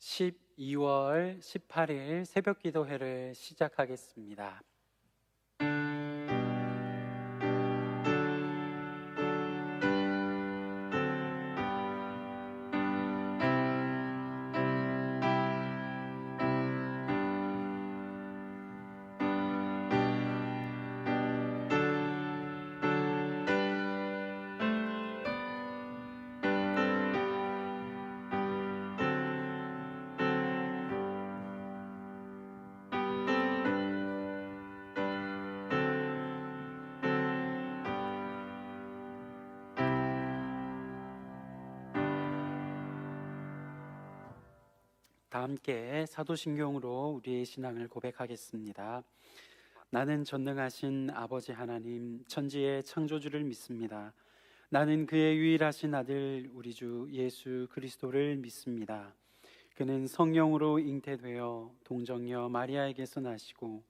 12월 18일 새벽 기도회를 시작하겠습니다. 다 함께 사도신경으로 우리의 신앙을 고백하겠습니다. 나는 전능하신 아버지 하나님 천지의 창조주를 믿습니다. 나는 그의 유일하신 아들 우리 주 예수 그리스도를 믿습니다. 그는 성령으로 잉태되어 동정녀 마리아에게서 나시고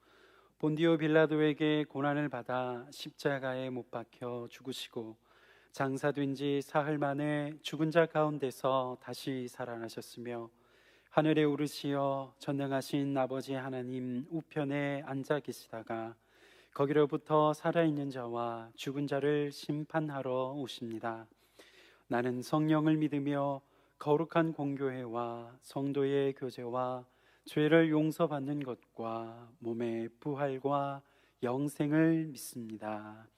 본디오 빌라도에게 고난을 받아 십자가에 못 박혀 죽으시고 장사된 지 사흘 만에 죽은 자 가운데서 다시 살아나셨으며 하늘에 오르시어 전능하신 아버지 하나님 우편에 앉아 계시다가 거기로부터 살아있는 자와 죽은 자를 심판하러 오십니다. 나는 성령을 믿으며 거룩한 공교회와 성도의 교제와 죄를 용서받는 것과 몸의 부활과 영생을 믿습니다.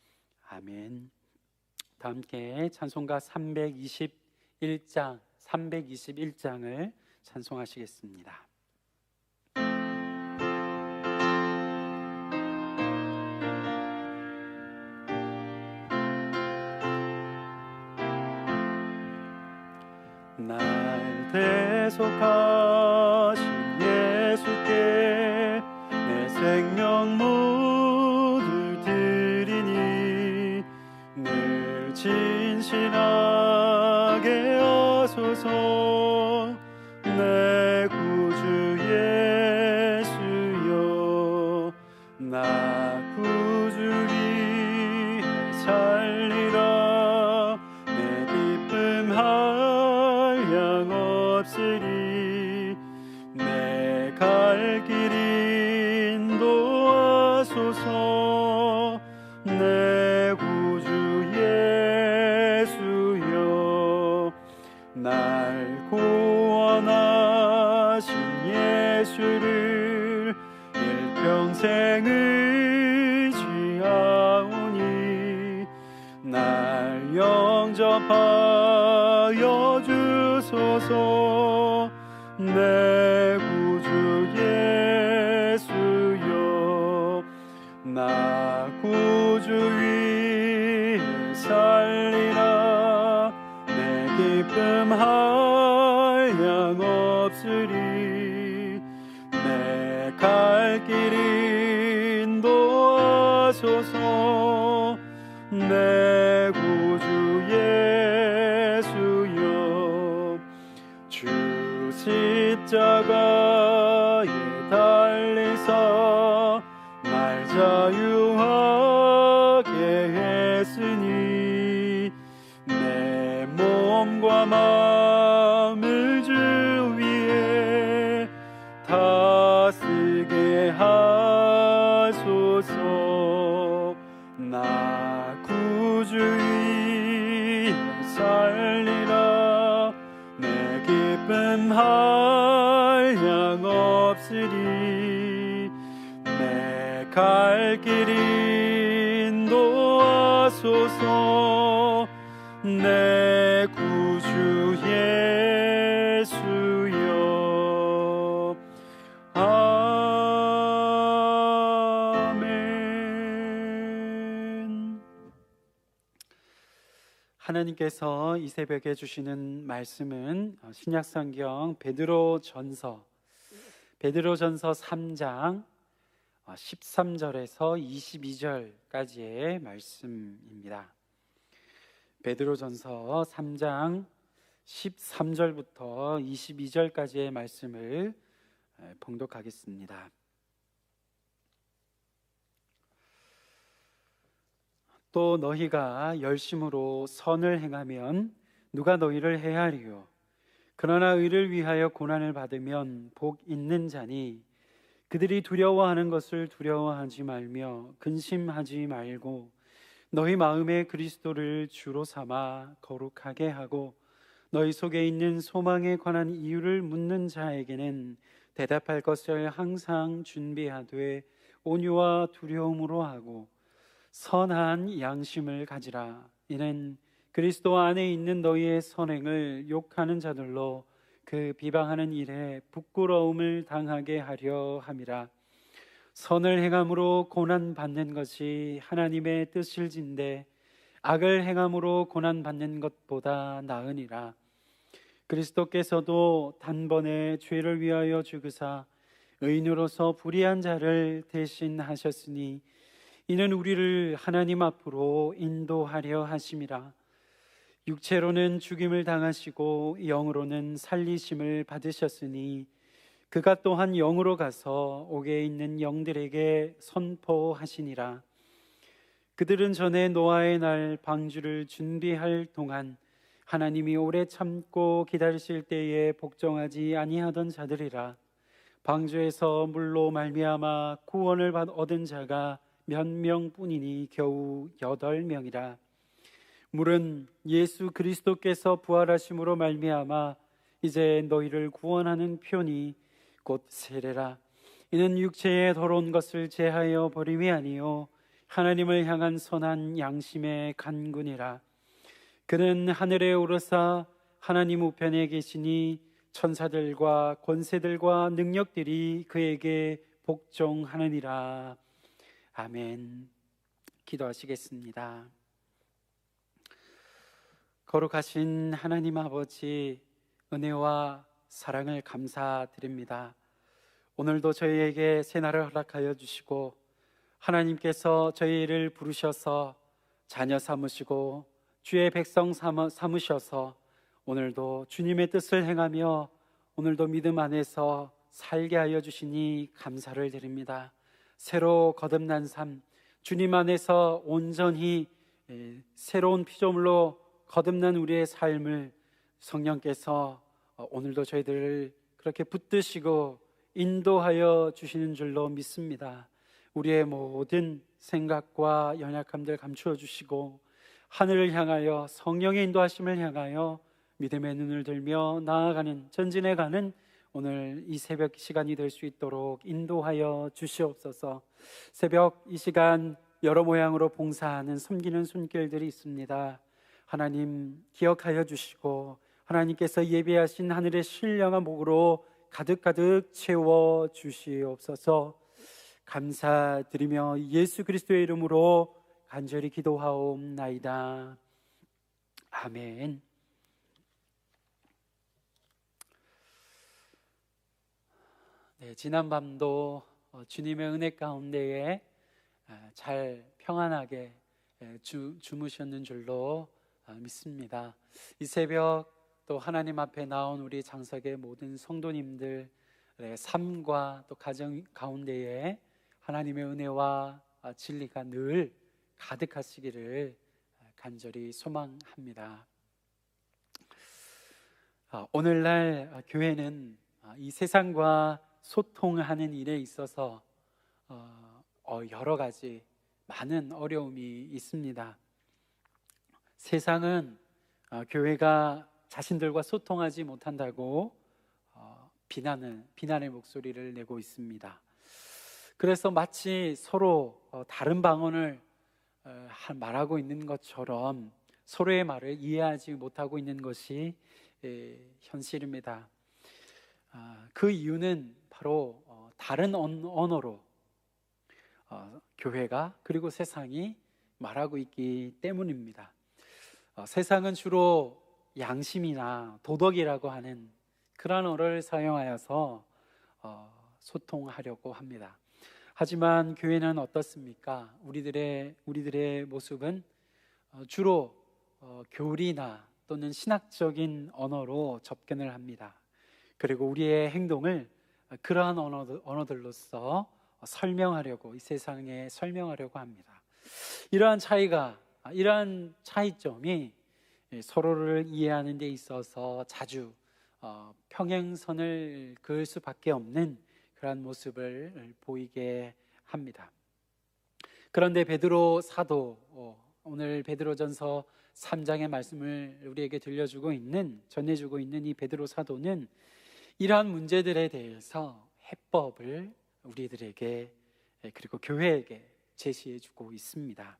아멘. 다 함께 찬송가 321장을 찬송하시겠습니다. 날 대속하신 예수께 내 생명 모두 드리니 늘 진실하게 하소서. 내 구주 예수여 나 구주 위해 살리라. 내 기쁨 한량 없으리. 내 갈 길 인도하소서. 내 구주 예수여 날 구원하신 예수를 일평생 의지하오니 날 영접하여 주소서. 내 구주 예수여 나 구주 위에 살리라. 내 기쁨 한량 없으리. 내 갈 길 인도하소서. 내 구주 예수여 주 십자가에 달리사 날 자유하게 했으니 내 몸과 마음을 주 위에 다스게 하소서. 나 구주 위에 살리라. 내 기쁨 한량 없으리. 내 갈 길 인도하소서. 내 구주 예수여 아멘. 하나님께서 이 새벽에 주시는 말씀은 신약성경 베드로전서 3장 13절에서 22절까지의 말씀입니다. 베드로전서 3장 13절부터 22절까지의 말씀을 봉독하겠습니다. 또 너희가 열심으로 선을 행하면 누가 너희를 해하리요? 그러나 의를 위하여 고난을 받으면 복 있는 자니 그들이 두려워하는 것을 두려워하지 말며 근심하지 말고 너희 마음에 그리스도를 주로 삼아 거룩하게 하고 너희 속에 있는 소망에 관한 이유를 묻는 자에게는 대답할 것을 항상 준비하되 온유와 두려움으로 하고 선한 양심을 가지라. 이는 그리스도 안에 있는 너희의 선행을 욕하는 자들로 그 비방하는 일에 부끄러움을 당하게 하려 함이라. 선을 행함으로 고난 받는 것이 하나님의 뜻일진데 악을 행함으로 고난 받는 것보다 나으니라. 그리스도께서도 단번에 죄를 위하여 죽으사 의인으로서 불의한 자를 대신하셨으니 이는 우리를 하나님 앞으로 인도하려 하심이라. 육체로는 죽임을 당하시고 영으로는 살리심을 받으셨으니 그가 또한 영으로 가서 옥에 있는 영들에게 선포하시니라. 그들은 전에 노아의 날 방주를 준비할 동안 하나님이 오래 참고 기다리실 때에 복종하지 아니하던 자들이라. 방주에서 물로 말미암아 구원을 얻은 자가 몇 명뿐이니 겨우 8명이라. 물은 예수 그리스도께서 부활하심으로 말미암아 이제 너희를 구원하는 표니 곧 세례라. 이는 육체의 더러운 것을 제하여 버림이 아니요 하나님을 향한 선한 양심의 간군이라. 그는 하늘에 오르사 하나님 우편에 계시니 천사들과 권세들과 능력들이 그에게 복종하느니라. 아멘. 기도하시겠습니다. 거룩하신 하나님 아버지, 은혜와 사랑을 감사드립니다. 오늘도 저희에게 새날을 허락하여 주시고 하나님께서 저희를 부르셔서 자녀 삼으시고 주의 백성 삼으셔서 오늘도 주님의 뜻을 행하며 오늘도 믿음 안에서 살게 하여 주시니 감사를 드립니다. 새로 거듭난 삶, 주님 안에서 온전히 새로운 피조물로 거듭난 우리의 삶을 성령께서 오늘도 저희들을 그렇게 붙드시고 인도하여 주시는 줄로 믿습니다. 우리의 모든 생각과 연약함들 감추어 주시고 하늘을 향하여 성령의 인도하심을 향하여 믿음의 눈을 들며 나아가는, 전진해가는 오늘 이 새벽 시간이 될 수 있도록 인도하여 주시옵소서. 새벽 이 시간 여러 모양으로 봉사하는 섬기는 손길들이 있습니다. 하나님 기억하여 주시고 하나님께서 예비하신 하늘의 신령한 복으로 가득가득 채워 주시옵소서. 감사드리며 예수 그리스도의 이름으로 간절히 기도하옵나이다. 아멘. 네, 지난밤도 주님의 은혜 가운데에 잘 평안하게 주무셨는 줄로 믿습니다. 이 새벽 또 하나님 앞에 나온 우리 장석의 모든 성도님들의 삶과 또 가정 가운데에 하나님의 은혜와 진리가 늘 가득하시기를 간절히 소망합니다. 오늘날 교회는 이 세상과 소통하는 일에 있어서 여러 가지 많은 어려움이 있습니다. 세상은 교회가 자신들과 소통하지 못한다고 비난의 목소리를 내고 있습니다. 그래서 마치 서로 다른 방언을 말하고 있는 것처럼 서로의 말을 이해하지 못하고 있는 것이 현실입니다. 그 이유는 바로 다른 언어로 교회가 그리고 세상이 말하고 있기 때문입니다. 세상은 주로 양심이나 도덕이라고 하는 그런 언어를 사용하여서 소통하려고 합니다. 하지만 교회는 어떻습니까? 우리들의 모습은 주로 교리나 또는 신학적인 언어로 접근을 합니다. 그리고 우리의 행동을 그러한 언어들로서 설명하려고, 이 세상에 설명하려고 합니다. 이러한 차이점이 서로를 이해하는 데 있어서 자주 평행선을 그을 수밖에 없는 그러한 모습을 보이게 합니다. 그런데 베드로 사도, 오늘 베드로전서 3장의 말씀을 우리에게 전해주고 있는 이 베드로 사도는 이러한 문제들에 대해서 해법을 우리들에게, 그리고 교회에게 제시해주고 있습니다.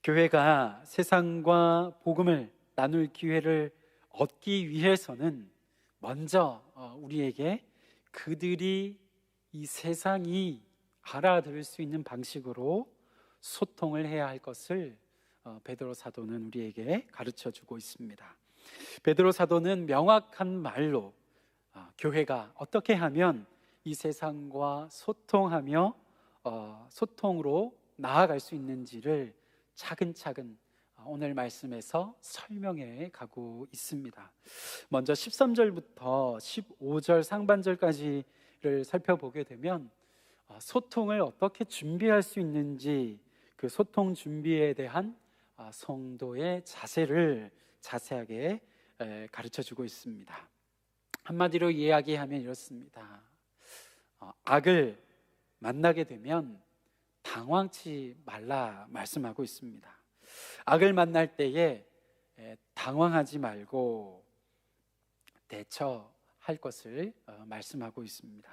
교회가 세상과 복음을 나눌 기회를 얻기 위해서는 먼저 우리에게 그들이 이 세상이 알아들을 수 있는 방식으로 소통을 해야 할 것을 베드로 사도는 우리에게 가르쳐주고 있습니다. 베드로 사도는 명확한 말로 교회가 어떻게 하면 이 세상과 소통으로 나아갈 수 있는지를 차근차근 오늘 말씀에서 설명해 가고 있습니다. 먼저 13절부터 15절 상반절까지를 살펴보게 되면 소통을 어떻게 준비할 수 있는지, 그 소통 준비에 대한 성도의 자세를 자세하게 가르쳐주고 있습니다. 한마디로 이야기하면 이렇습니다. 악을 만나게 되면 당황치 말라 말씀하고 있습니다. 악을 만날 때에 당황하지 말고 대처할 것을 말씀하고 있습니다.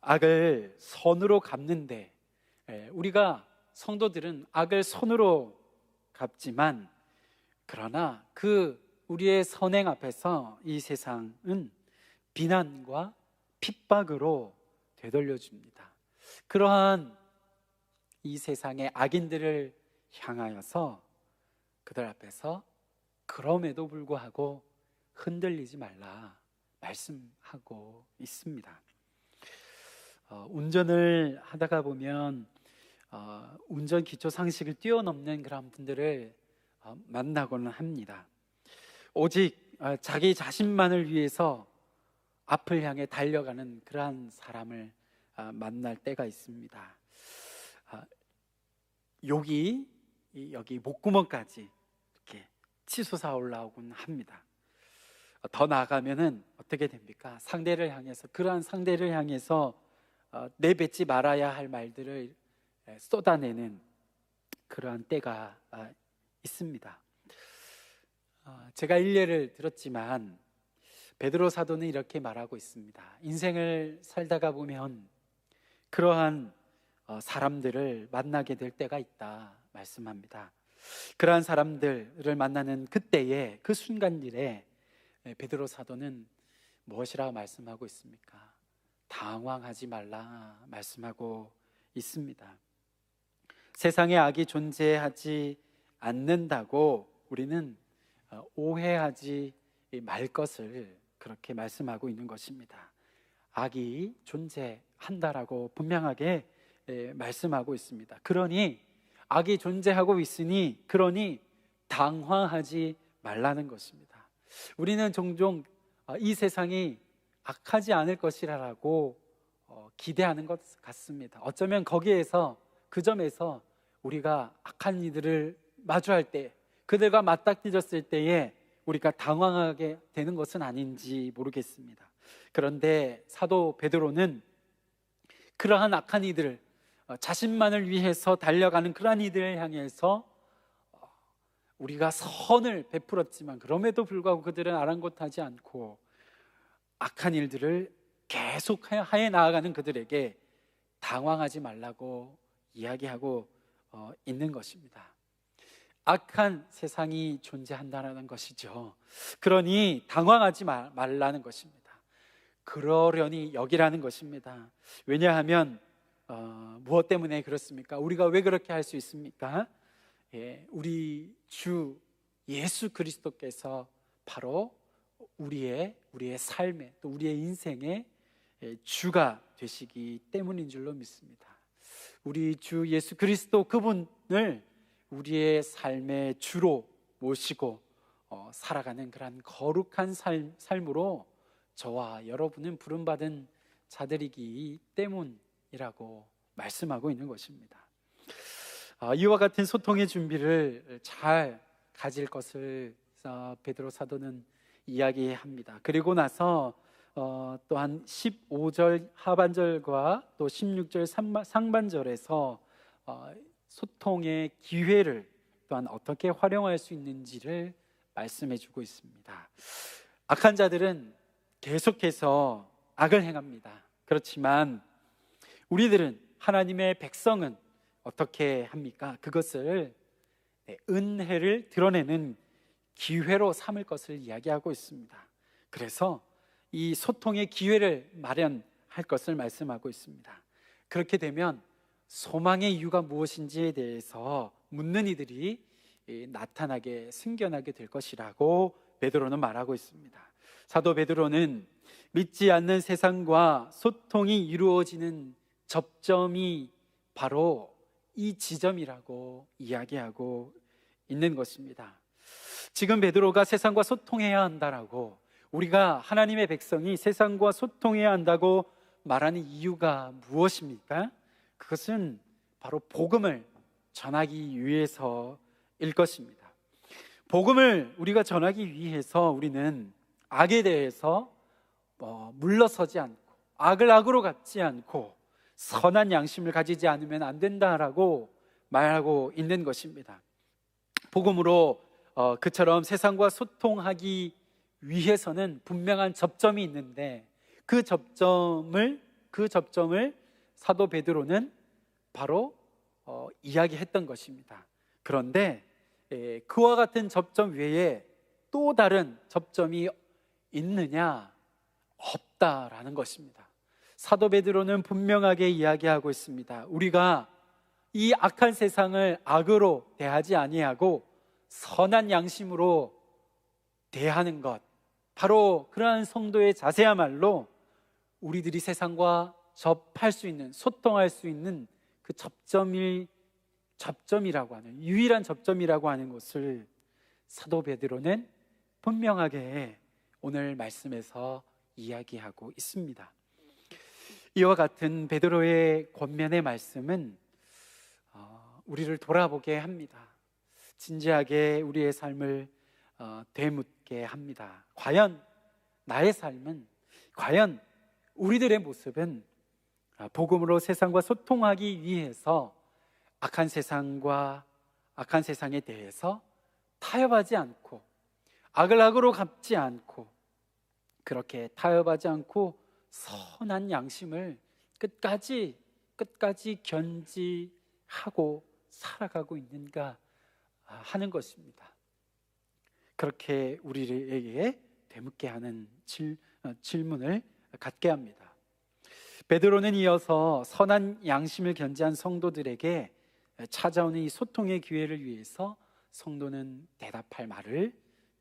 악을 선으로 갚는데, 우리가 성도들은 악을 선으로 갚지만, 그러나 그 우리의 선행 앞에서 이 세상은 비난과 핍박으로 되돌려줍니다. 그러한 이 세상의 악인들을 향하여서 그들 앞에서 그럼에도 불구하고 흔들리지 말라 말씀하고 있습니다. 운전을 하다가 보면 운전 기초 상식을 뛰어넘는 그런 분들을 만나고는 합니다. 오직 자기 자신만을 위해서 앞을 향해 달려가는 그러한 사람을 만날 때가 있습니다. 욕이 여기 목구멍까지 이렇게 치솟아 올라오곤 합니다. 더 나아가면은 어떻게 됩니까? 그러한 상대를 향해서 내뱉지 말아야 할 말들을 쏟아내는 그러한 때가 있습니다. 제가 일례를 들었지만 베드로 사도는 이렇게 말하고 있습니다. 인생을 살다가 보면 그러한 사람들을 만나게 될 때가 있다 말씀합니다. 그러한 사람들을 만나는 그때에, 그 순간들에 베드로 사도는 무엇이라고 말씀하고 있습니까? 당황하지 말라 말씀하고 있습니다. 세상에 악이 존재하지 않는다고 우리는 오해하지 말 것을 그렇게 말씀하고 있는 것입니다. 악이 존재한다라고 분명하게 말씀하고 있습니다. 그러니 악이 존재하고 있으니, 그러니 당황하지 말라는 것입니다. 우리는 종종 이 세상이 악하지 않을 것이라고 기대하는 것 같습니다. 어쩌면 그 점에서 우리가 악한 이들을 마주할 때, 그들과 맞닥뜨렸을 때에 우리가 당황하게 되는 것은 아닌지 모르겠습니다. 그런데 사도 베드로는 그러한 악한 이들을, 자신만을 위해서 달려가는 그러한 이들을 향해서 우리가 선을 베풀었지만 그럼에도 불구하고 그들은 아랑곳하지 않고 악한 일들을 계속 하에 나아가는 그들에게 당황하지 말라고 이야기하고 있는 것입니다. 악한 세상이 존재한다는 것이죠. 그러니 당황하지 말라는 것입니다. 그러려니 여기라는 것입니다. 왜냐하면 무엇 때문에 그렇습니까? 우리가 왜 그렇게 할 수 있습니까? 우리 주 예수 그리스도께서 바로 우리의 삶에, 또 우리의 인생의 주가 되시기 때문인 줄로 믿습니다. 우리 주 예수 그리스도, 그분을 우리의 삶의 주로 모시고 살아가는 그런 거룩한 삶으로 저와 여러분은 부름받은 자들이기 때문이라고 말씀하고 있는 것입니다. 이와 같은 소통의 준비를 잘 가질 것을 베드로 사도는 이야기합니다. 그리고 나서 또한 15절 하반절과 또 16절 상반절에서 소통의 기회를 또한 어떻게 활용할 수 있는지를 말씀해 주고 있습니다. 악한 자들은 계속해서 악을 행합니다. 그렇지만 우리들은, 하나님의 백성은 어떻게 합니까? 그것을 은혜를 드러내는 기회로 삼을 것을 이야기하고 있습니다. 그래서 이 소통의 기회를 마련할 것을 말씀하고 있습니다. 그렇게 되면 소망의 이유가 무엇인지에 대해서 묻는 이들이 나타나게, 생겨나게 될 것이라고 베드로는 말하고 있습니다. 사도 베드로는 믿지 않는 세상과 소통이 이루어지는 접점이 바로 이 지점이라고 이야기하고 있는 것입니다. 지금 베드로가 세상과 소통해야 한다라고, 우리가 하나님의 백성이 세상과 소통해야 한다고 말하는 이유가 무엇입니까? 그것은 바로 복음을 전하기 위해서일 것입니다. 복음을 우리가 전하기 위해서 우리는 악에 대해서 물러서지 않고, 악을 악으로 갚지 않고 선한 양심을 가지지 않으면 안 된다라고 말하고 있는 것입니다. 복음으로 그처럼 세상과 소통하기 위해서는 분명한 접점이 있는데, 그 접점을 사도 베드로는 바로 이야기했던 것입니다. 그런데 그와 같은 접점 외에 또 다른 접점이 있느냐? 없다라는 것입니다. 사도 베드로는 분명하게 이야기하고 있습니다. 우리가 이 악한 세상을 악으로 대하지 아니하고 선한 양심으로 대하는 것, 바로 그러한 성도의 자세야말로 우리들이 세상과 접할 수 있는, 소통할 수 있는 그 접점이라고 하는, 유일한 접점이라고 하는 것을 사도 베드로는 분명하게 오늘 말씀에서 이야기하고 있습니다. 이와 같은 베드로의 권면의 말씀은 우리를 돌아보게 합니다. 진지하게 우리의 삶을 되묻게 합니다. 과연 나의 삶은, 과연 우리들의 모습은 복음으로 세상과 소통하기 위해서 악한 세상에 대해서 타협하지 않고, 악을 악으로 갚지 않고, 그렇게 타협하지 않고 선한 양심을 끝까지 견지하고 살아가고 있는가 하는 것입니다. 그렇게 우리에게 되묻게 하는 질문을 갖게 합니다. 베드로는 이어서 선한 양심을 견지한 성도들에게 찾아오는 이 소통의 기회를 위해서 성도는 대답할 말을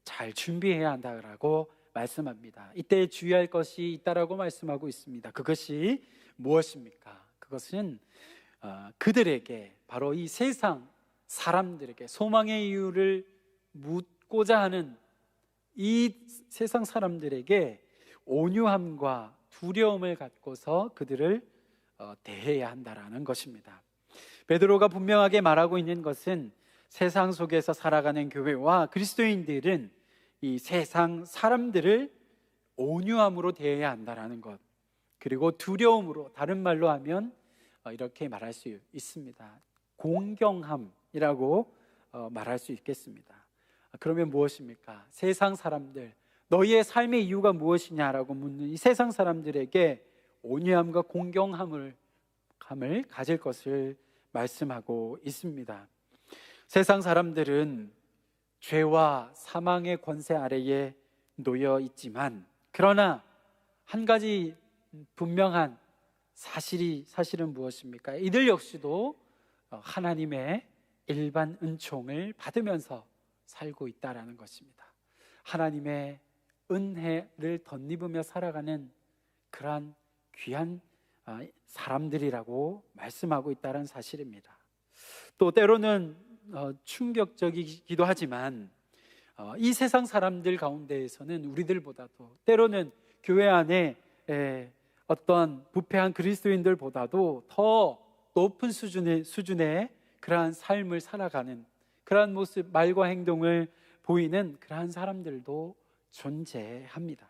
잘 준비해야 한다고 말씀합니다. 이때 주의할 것이 있다라고 말씀하고 있습니다. 그것이 무엇입니까? 그것은 그들에게, 바로 이 세상 사람들에게 소망의 이유를 묻고자 하는 이 세상 사람들에게 온유함과 두려움을 갖고서 그들을 대해야 한다라는 것입니다. 베드로가 분명하게 말하고 있는 것은 세상 속에서 살아가는 교회와 그리스도인들은 이 세상 사람들을 온유함으로 대해야 한다라는 것, 그리고 두려움으로, 다른 말로 하면 이렇게 말할 수 있습니다. 공경함이라고 말할 수 있겠습니다. 그러면 무엇입니까? 세상 사람들, 너희의 삶의 이유가 무엇이냐라고 묻는 이 세상 사람들에게 온유함과 공경함을 가질 것을 말씀하고 있습니다. 세상 사람들은 죄와 사망의 권세 아래에 놓여 있지만, 그러나 한 가지 분명한 사실은 무엇입니까? 이들 역시도 하나님의 일반 은총을 받으면서 살고 있다라는 것입니다. 하나님의 은혜를 덧입으며 살아가는 그러한 귀한 사람들이라고 말씀하고 있다는 사실입니다. 또 때로는 충격적이기도 하지만 이 세상 사람들 가운데에서는 우리들보다도, 때로는 교회 안에 어떤 부패한 그리스도인들보다도 더 높은 수준의 그러한 삶을 살아가는, 그러한 모습, 말과 행동을 보이는 그러한 사람들도 존재합니다.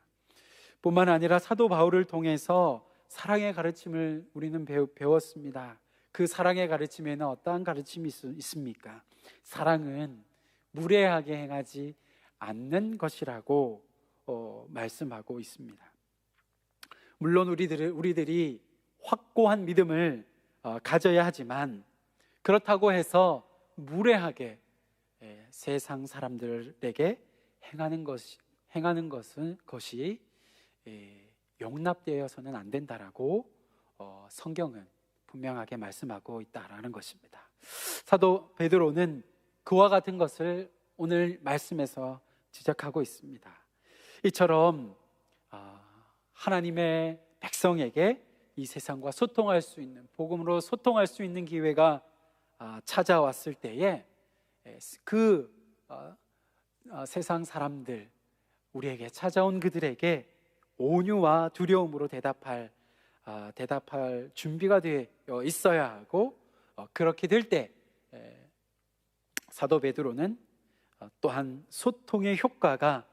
뿐만 아니라 사도 바울을 통해서 사랑의 가르침을 우리는 배웠습니다. 그 사랑의 가르침에는 어떠한 가르침이 있습니까? 사랑은 무례하게 행하지 않는 것이라고 말씀하고 있습니다. 물론 우리들이 확고한 믿음을 가져야 하지만, 그렇다고 해서 무례하게 세상 사람들에게 행하는 것이 용납되어서는 안 된다라고 성경은 분명하게 말씀하고 있다라는 것입니다. 사도 베드로는 그와 같은 것을 오늘 말씀에서 지적하고 있습니다. 이처럼 하나님의 백성에게 이 세상과 소통할 수 있는, 복음으로 소통할 수 있는 기회가 찾아왔을 때에 그 세상 사람들, 우리에게 찾아온 그들에게 온유와 두려움으로 대답할 준비가 되어 있어야 하고, 그렇게 될 때 사도 베드로는 또한 소통의 효과가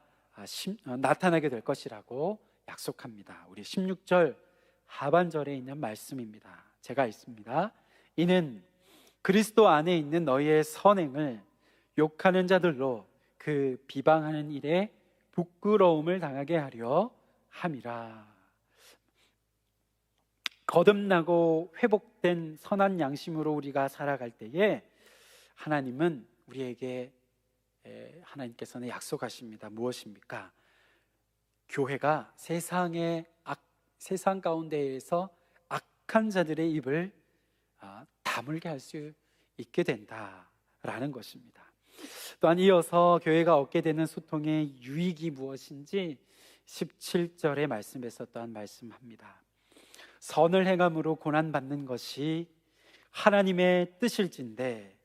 나타나게 될 것이라고 약속합니다. 우리 16절 하반절에 있는 말씀입니다. 제가 읽습니다. 이는 그리스도 안에 있는 너희의 선행을 욕하는 자들로 그 비방하는 일에 부끄러움을 당하게 하려 함이라. 거듭나고 회복된 선한 양심으로 우리가 살아갈 때에 하나님께서는 약속하십니다. 무엇입니까? 교회가 세상 가운데에서 악한 자들의 입을 다물게 할 수 있게 된다라는 것입니다. 또한 이어서 교회가 얻게 되는 소통의 유익이 무엇인지 17절의 말씀에서 또한 말씀합니다. 선을 행함으로 고난받는 것이 하나님의 뜻일진데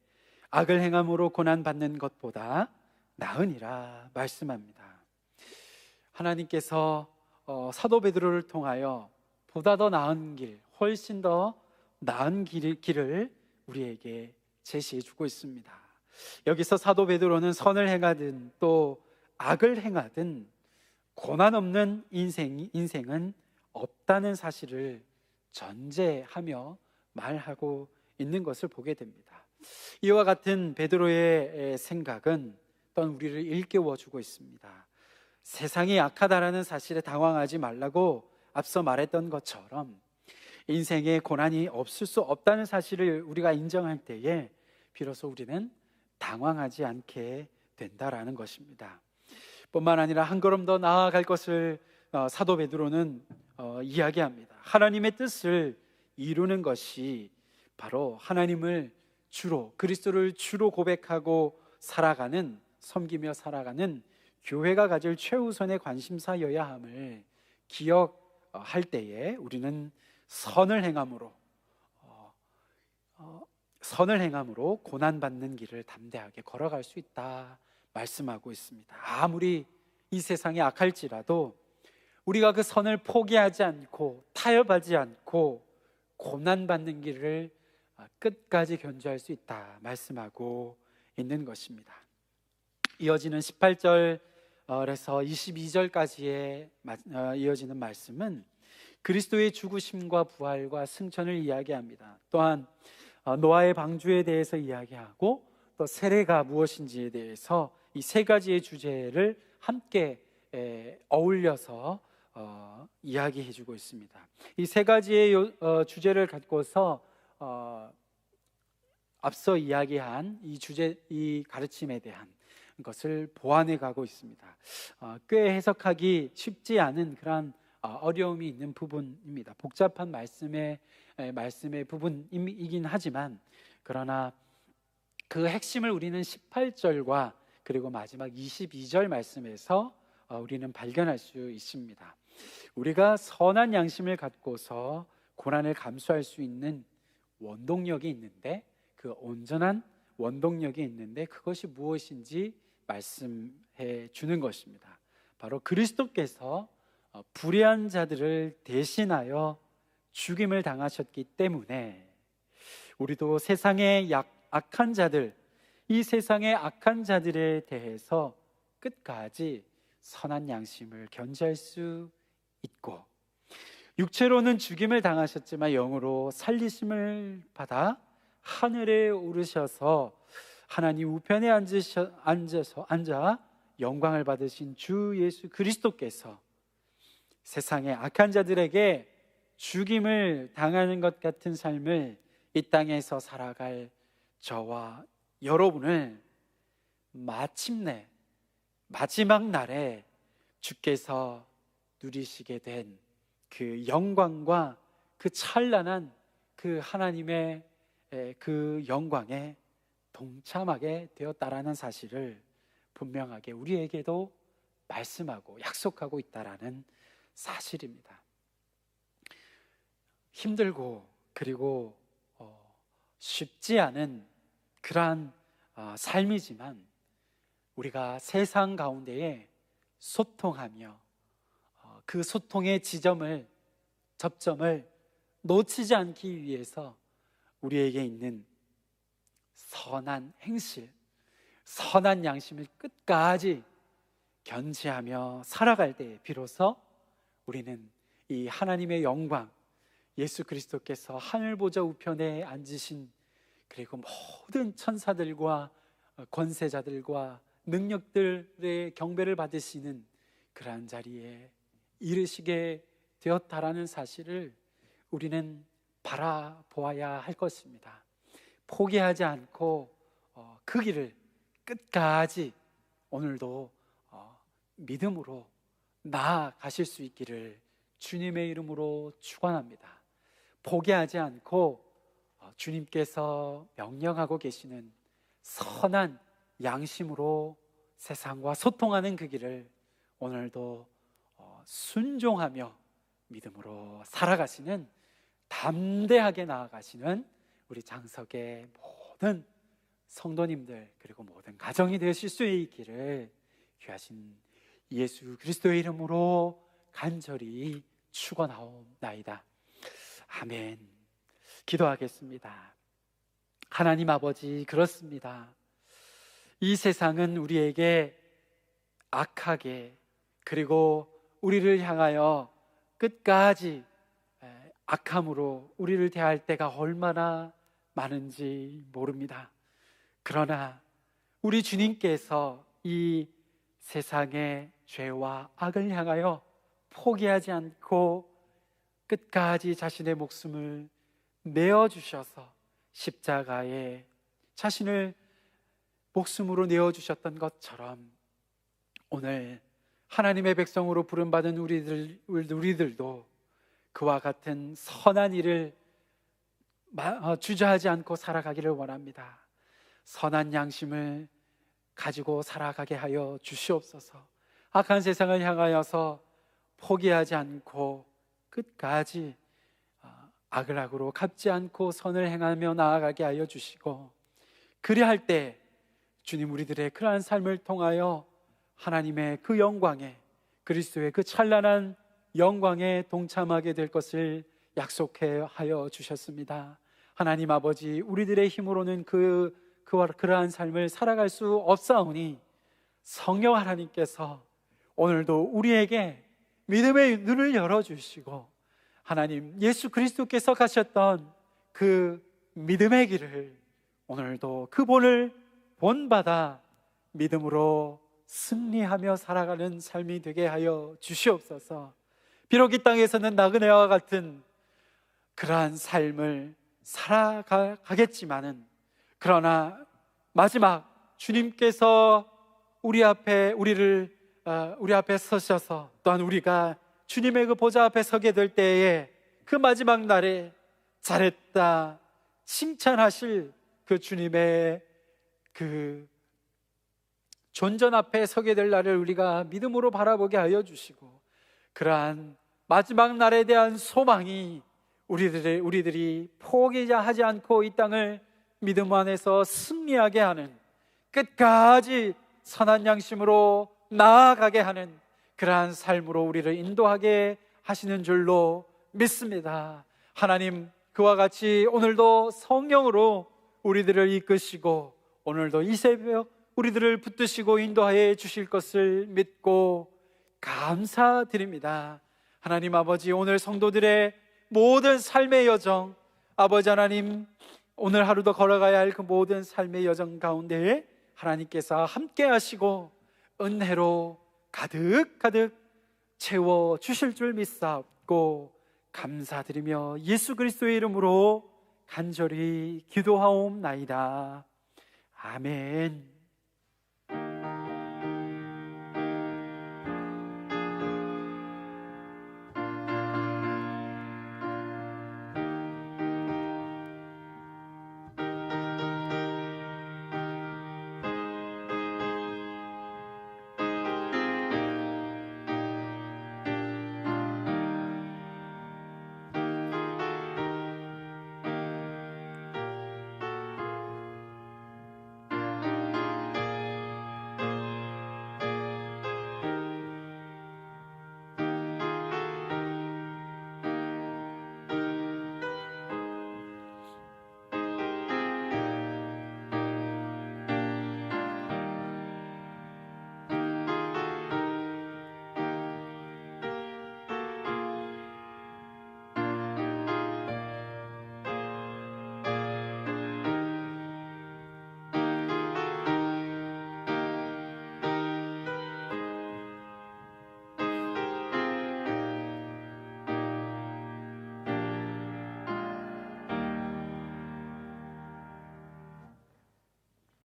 악을 행함으로 고난받는 것보다 나으니라 말씀합니다. 하나님께서 사도 베드로를 통하여 보다 더 나은 길, 훨씬 더 나은 길을 우리에게 제시해 주고 있습니다. 여기서 사도 베드로는 선을 행하든 또 악을 행하든 고난 없는 인생은 없다는 사실을 전제하며 말하고 있는 것을 보게 됩니다. 이와 같은 베드로의 생각은 또한 우리를 일깨워 주고 있습니다. 세상이 악하다라는 사실에 당황하지 말라고 앞서 말했던 것처럼 인생에 고난이 없을 수 없다는 사실을 우리가 인정할 때에 비로소 우리는 당황하지 않게 된다라는 것입니다. 뿐만 아니라 한 걸음 더 나아갈 것을 사도 베드로는 이야기합니다. 하나님의 뜻을 이루는 것이 바로 하나님을 주로, 그리스도를 주로 고백하고 섬기며 살아가는 교회가 가질 최우선의 관심사여야 함을 기억할 때에 우리는 선을 행함으로 고난받는 길을 담대하게 걸어갈 수 있다 말씀하고 있습니다. 아무리 이 세상이 악할지라도 우리가 그 선을 포기하지 않고 타협하지 않고 고난받는 길을 끝까지 견주할 수 있다 말씀하고 있는 것입니다. 이어지는 18절에서 22절까지의 이어지는 말씀은 그리스도의 죽으심과 부활과 승천을 이야기합니다. 또한 노아의 방주에 대해서 이야기하고 또 세례가 무엇인지에 대해서 이 세 가지의 주제를 함께 어울려서 이야기해 주고 있습니다. 이 세 가지의 주제를 갖고서 앞서 이야기한 이 가르침에 대한 것을 보완해 가고 있습니다. 꽤 해석하기 쉽지 않은 그런 어려움이 있는 부분입니다. 복잡한 말씀의 부분이긴 하지만, 그러나 그 핵심을 우리는 18절과 그리고 마지막 22절 말씀에서 우리는 발견할 수 있습니다. 우리가 선한 양심을 갖고서 고난을 감수할 수 있는 원동력이 있는데, 그 온전한 원동력이 있는데 그것이 무엇인지 말씀해 주는 것입니다. 바로 그리스도께서 불의한 자들을 대신하여 죽임을 당하셨기 때문에 우리도 세상의 이 세상의 악한 자들에 대해서 끝까지 선한 양심을 견지할 수 있고, 육체로는 죽임을 당하셨지만 영으로 살리심을 받아 하늘에 오르셔서 하나님 우편에 앉아 영광을 받으신 주 예수 그리스도께서 세상의 악한 자들에게 죽임을 당하는 것 같은 삶을 이 땅에서 살아갈 저와 여러분을 마침내 마지막 날에 주께서 누리시게 된 그 영광과 그 찬란한 그 하나님의 그 영광에 동참하게 되었다라는 사실을 분명하게 우리에게도 말씀하고 약속하고 있다라는 사실입니다. 힘들고 그리고 쉽지 않은 그러한 삶이지만 우리가 세상 가운데에 소통하며 그 소통의 접점을 놓치지 않기 위해서 우리에게 있는 선한 행실, 선한 양심을 끝까지 견지하며 살아갈 때 비로소 우리는 이 하나님의 영광, 예수 그리스도께서 하늘 보좌 우편에 앉으신, 그리고 모든 천사들과 권세자들과 능력들의 경배를 받으시는 그러한 자리에 이르시게 되었다라는 사실을 우리는 바라보아야 할 것입니다. 포기하지 않고 그 길을 끝까지 오늘도 믿음으로 나아가실 수 있기를 주님의 이름으로 축원합니다. 포기하지 않고 주님께서 명령하고 계시는 선한 양심으로 세상과 소통하는 그 길을 오늘도 순종하며 믿음으로 살아가시는, 담대하게 나아가시는 우리 장석의 모든 성도님들 그리고 모든 가정이 되실 수 있기를 귀하신 예수 그리스도의 이름으로 간절히 축원하옵나이다. 아멘. 기도하겠습니다. 하나님 아버지, 그렇습니다. 이 세상은 우리에게 악하게, 그리고 우리를 향하여 끝까지 악함으로 우리를 대할 때가 얼마나 많은지 모릅니다. 그러나 우리 주님께서 이 세상의 죄와 악을 향하여 포기하지 않고 끝까지 자신의 목숨을 내어주셔서 십자가에 자신을 목숨으로 내어주셨던 것처럼 오늘 하나님의 백성으로 부름받은 우리들도 그와 같은 선한 일을 주저하지 않고 살아가기를 원합니다. 선한 양심을 가지고 살아가게 하여 주시옵소서. 악한 세상을 향하여서 포기하지 않고 끝까지 악을 악으로 갚지 않고 선을 행하며 나아가게 하여 주시고, 그리할 때 주님 우리들의 그러한 삶을 통하여 하나님의 그 영광에, 그리스도의 그 찬란한 영광에 동참하게 될 것을 약속하여 주셨습니다. 하나님 아버지, 우리들의 힘으로는 그러한 삶을 살아갈 수 없사오니 성령 하나님께서 오늘도 우리에게 믿음의 눈을 열어주시고 하나님 예수 그리스도께서 가셨던 그 믿음의 길을 오늘도 그 본받아 믿음으로 승리하며 살아가는 삶이 되게 하여 주시옵소서. 비록 이 땅에서는 나그네와 같은 그러한 삶을 살아가겠지만은, 그러나 마지막 주님께서 우리 앞에 서셔서 또한 우리가 주님의 그 보좌 앞에 서게 될 때에 그 마지막 날에 잘했다 칭찬하실 그 주님의 그 존전 앞에 서게 될 날을 우리가 믿음으로 바라보게 하여 주시고, 그러한 마지막 날에 대한 소망이 우리들이 포기하지 않고 이 땅을 믿음 안에서 승리하게 하는, 끝까지 선한 양심으로 나아가게 하는 그러한 삶으로 우리를 인도하게 하시는 줄로 믿습니다. 하나님, 그와 같이 오늘도 성령으로 우리들을 이끄시고 오늘도 이 새벽 우리들을 붙드시고 인도하여 주실 것을 믿고 감사드립니다. 하나님 아버지, 오늘 성도들의 모든 삶의 여정, 아버지 하나님, 오늘 하루도 걸어가야 할 그 모든 삶의 여정 가운데 하나님께서 함께 하시고 은혜로 가득가득 채워 주실 줄 믿사옵고 감사드리며 예수 그리스도의 이름으로 간절히 기도하옵나이다. 아멘.